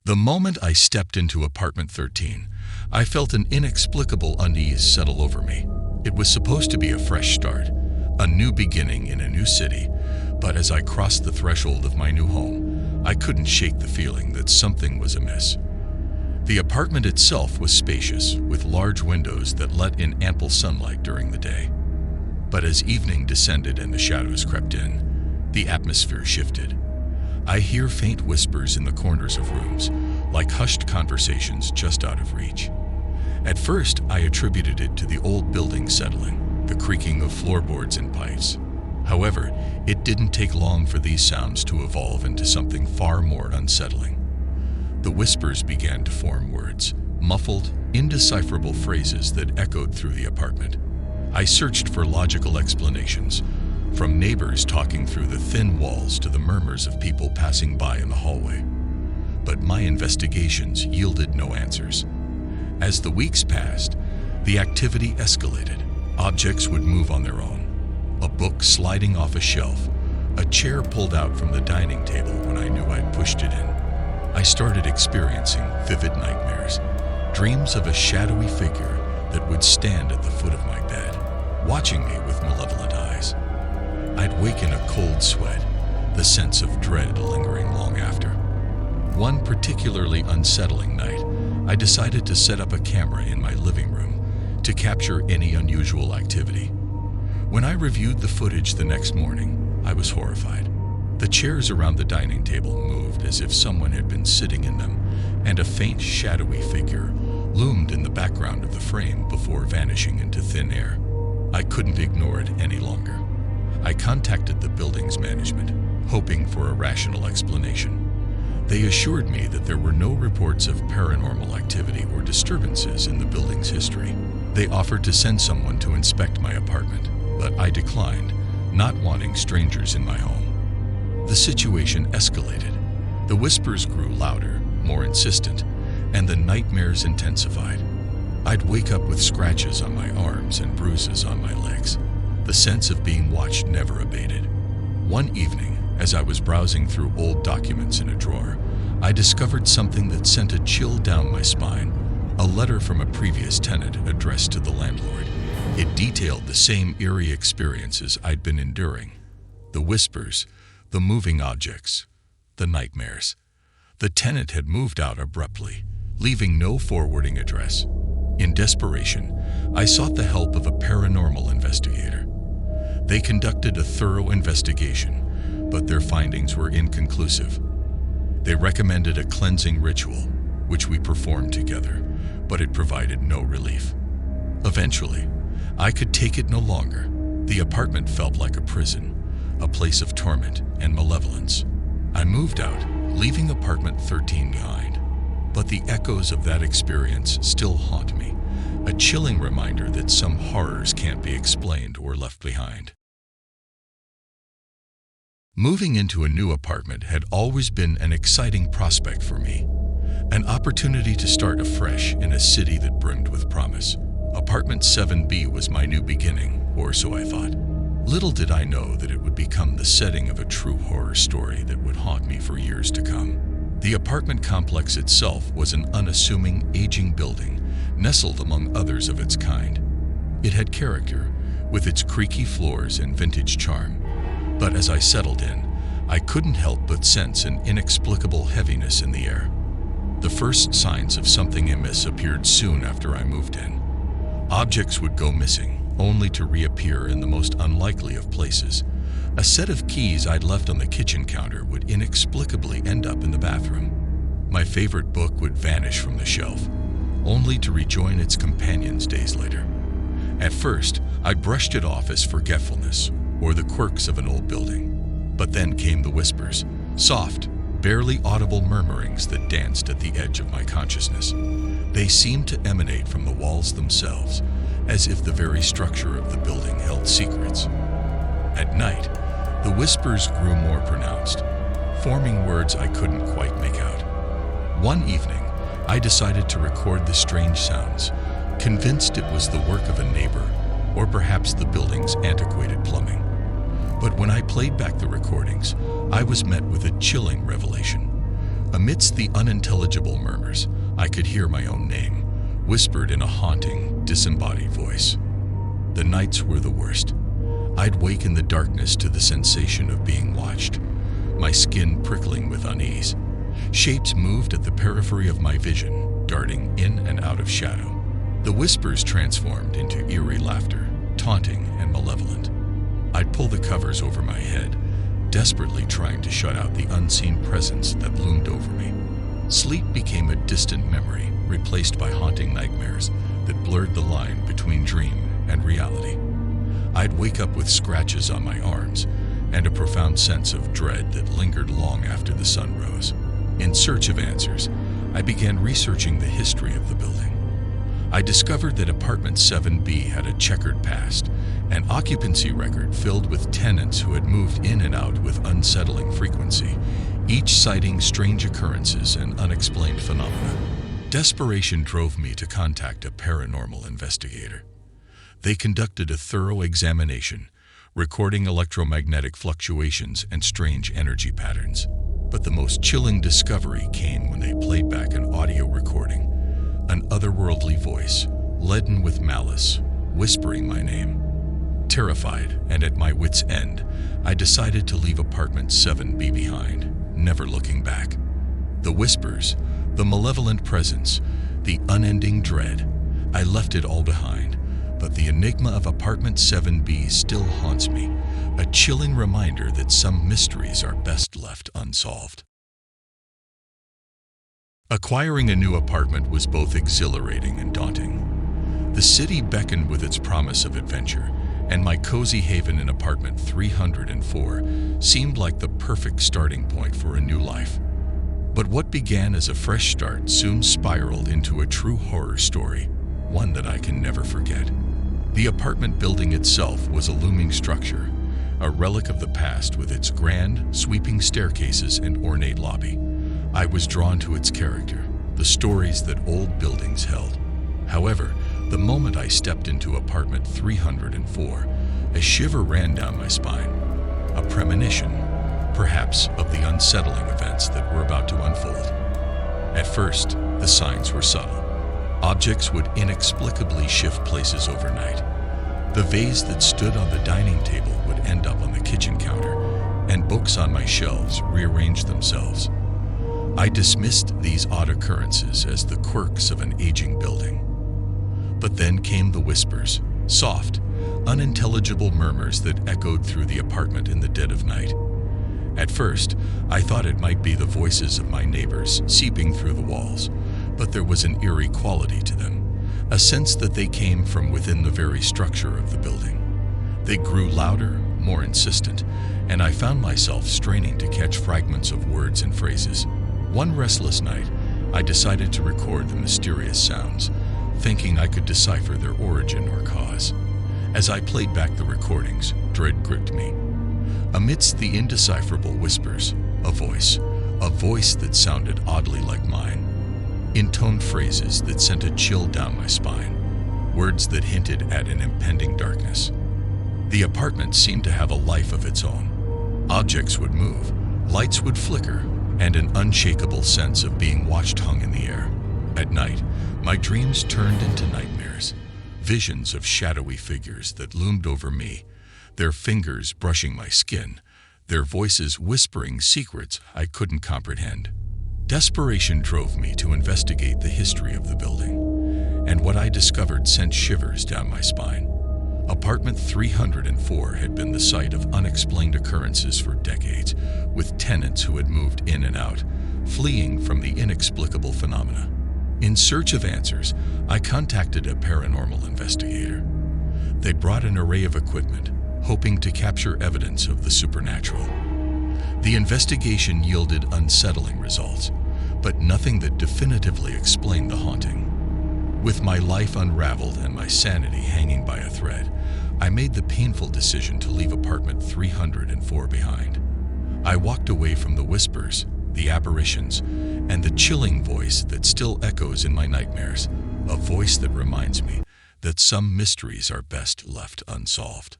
The moment I stepped into apartment 13, I felt an inexplicable unease settle over me. It was supposed to be a fresh start, a new beginning in a new city, but as I crossed the threshold of my new home, I couldn't shake the feeling that something was amiss. The apartment itself was spacious, with large windows that let in ample sunlight during the day. But as evening descended and the shadows crept in, the atmosphere shifted. I hear faint whispers in the corners of rooms, like hushed conversations just out of reach. At first, I attributed it to the old building settling, the creaking of floorboards and pipes. However, it didn't take long for these sounds to evolve into something far more unsettling. The whispers began to form words, muffled, indecipherable phrases that echoed through the apartment. I searched for logical explanations, from neighbors talking through the thin walls to the murmurs of people passing by in the hallway. But my investigations yielded no answers. As the weeks passed, the activity escalated. Objects would move on their own. A book sliding off a shelf, a chair pulled out from the dining table when I knew I'd pushed it in. I started experiencing vivid nightmares, dreams of a shadowy figure that would stand at the foot of my bed, watching me with malevolent eyes. I'd wake in a cold sweat, the sense of dread lingering long after. One particularly unsettling night, I decided to set up a camera in my living room to capture any unusual activity. When I reviewed the footage the next morning, I was horrified. The chairs around the dining table moved as if someone had been sitting in them, and a faint, shadowy figure loomed in the background of the frame before vanishing into thin air. I couldn't ignore it any longer. I contacted the building's management, hoping for a rational explanation. They assured me that there were no reports of paranormal activity or disturbances in the building's history. They offered to send someone to inspect my apartment, but I declined, not wanting strangers in my home. The situation escalated. The whispers grew louder, more insistent, and the nightmares intensified. I'd wake up with scratches on my arms and bruises on my legs. The sense of being watched never abated. One evening, as I was browsing through old documents in a drawer, I discovered something that sent a chill down my spine, a letter from a previous tenant addressed to the landlord. It detailed the same eerie experiences I'd been enduring. The whispers, the moving objects, the nightmares. The tenant had moved out abruptly, leaving no forwarding address. In desperation, I sought the help of a paranormal investigator. They conducted a thorough investigation, but their findings were inconclusive. They recommended a cleansing ritual, which we performed together, but it provided no relief. Eventually, I could take it no longer. The apartment felt like a prison, a place of torment and malevolence. I moved out, leaving apartment 13 behind. But the echoes of that experience still haunt me, a chilling reminder that some horrors can't be explained or left behind. Moving into a new apartment had always been an exciting prospect for me, an opportunity to start afresh in a city that brimmed with promise. Apartment 7B was my new beginning, or so I thought. Little did I know that it would become the setting of a true horror story that would haunt me for years to come. The apartment complex itself was an unassuming, aging building, nestled among others of its kind. It had character, with its creaky floors and vintage charm. But as I settled in, I couldn't help but sense an inexplicable heaviness in the air. The first signs of something amiss appeared soon after I moved in. Objects would go missing, only to reappear in the most unlikely of places. A set of keys I'd left on the kitchen counter would inexplicably end up in the bathroom. My favorite book would vanish from the shelf, only to rejoin its companions days later. At first, I brushed it off as forgetfulness or the quirks of an old building. But then came the whispers, soft, barely audible murmurings that danced at the edge of my consciousness. They seemed to emanate from the walls themselves, as if the very structure of the building held secrets. At night, the whispers grew more pronounced, forming words I couldn't quite make out. One evening, I decided to record the strange sounds, convinced it was the work of a neighbor or perhaps the building's antiquated plumbing. But when I played back the recordings, I was met with a chilling revelation. Amidst the unintelligible murmurs, I could hear my own name, whispered in a haunting, disembodied voice. The nights were the worst. I'd wake in the darkness to the sensation of being watched, my skin prickling with unease. Shapes moved at the periphery of my vision, darting in and out of shadow. The whispers transformed into eerie laughter, taunting and malevolent. I'd pull the covers over my head, desperately trying to shut out the unseen presence that loomed over me. Sleep became a distant memory, replaced by haunting nightmares that blurred the line between dream and reality. I'd wake up with scratches on my arms and a profound sense of dread that lingered long after the sun rose. In search of answers, I began researching the history of the building. I discovered that apartment 7B had a checkered past, an occupancy record filled with tenants who had moved in and out with unsettling frequency, each citing strange occurrences and unexplained phenomena. Desperation drove me to contact a paranormal investigator. They conducted a thorough examination, recording electromagnetic fluctuations and strange energy patterns. But the most chilling discovery came when they played back an audio recording, an otherworldly voice, leaden with malice, whispering my name. Terrified and at my wit's end, I decided to leave apartment 7B behind, never looking back. The whispers, the malevolent presence, the unending dread, I left it all behind. But the enigma of apartment 7B still haunts me, a chilling reminder that some mysteries are best left unsolved. Acquiring a new apartment was both exhilarating and daunting. The city beckoned with its promise of adventure, and my cozy haven in apartment 304 seemed like the perfect starting point for a new life. But what began as a fresh start soon spiraled into a true horror story, one that I can never forget. The apartment building itself was a looming structure, a relic of the past with its grand, sweeping staircases and ornate lobby. I was drawn to its character, the stories that old buildings held. However, the moment I stepped into apartment 304, a shiver ran down my spine, a premonition, perhaps, of the unsettling events that were about to unfold. At first, the signs were subtle. Objects would inexplicably shift places overnight. The vase that stood on the dining table would end up on the kitchen counter, and books on my shelves rearranged themselves. I dismissed these odd occurrences as the quirks of an aging building. But then came the whispers, soft, unintelligible murmurs that echoed through the apartment in the dead of night. At first, I thought it might be the voices of my neighbors seeping through the walls, but there was an eerie quality to them, a sense that they came from within the very structure of the building. They grew louder, more insistent, and I found myself straining to catch fragments of words and phrases. One restless night, I decided to record the mysterious sounds, thinking I could decipher their origin or cause. As I played back the recordings, dread gripped me. Amidst the indecipherable whispers, a voice that sounded oddly like mine, intoned phrases that sent a chill down my spine, words that hinted at an impending darkness. The apartment seemed to have a life of its own. Objects would move, lights would flicker, and an unshakable sense of being watched hung in the air. At night, my dreams turned into nightmares, visions of shadowy figures that loomed over me, their fingers brushing my skin, their voices whispering secrets I couldn't comprehend. Desperation drove me to investigate the history of the building, and what I discovered sent shivers down my spine. Apartment 304 had been the site of unexplained occurrences for decades, with tenants who had moved in and out, fleeing from the inexplicable phenomena. In search of answers, I contacted a paranormal investigator. They brought an array of equipment, hoping to capture evidence of the supernatural. The investigation yielded unsettling results, but nothing that definitively explained the haunting. With my life unraveled and my sanity hanging by a thread, I made the painful decision to leave apartment 304 behind. I walked away from the whispers, the apparitions, and the chilling voice that still echoes in my nightmares, a voice that reminds me that some mysteries are best left unsolved.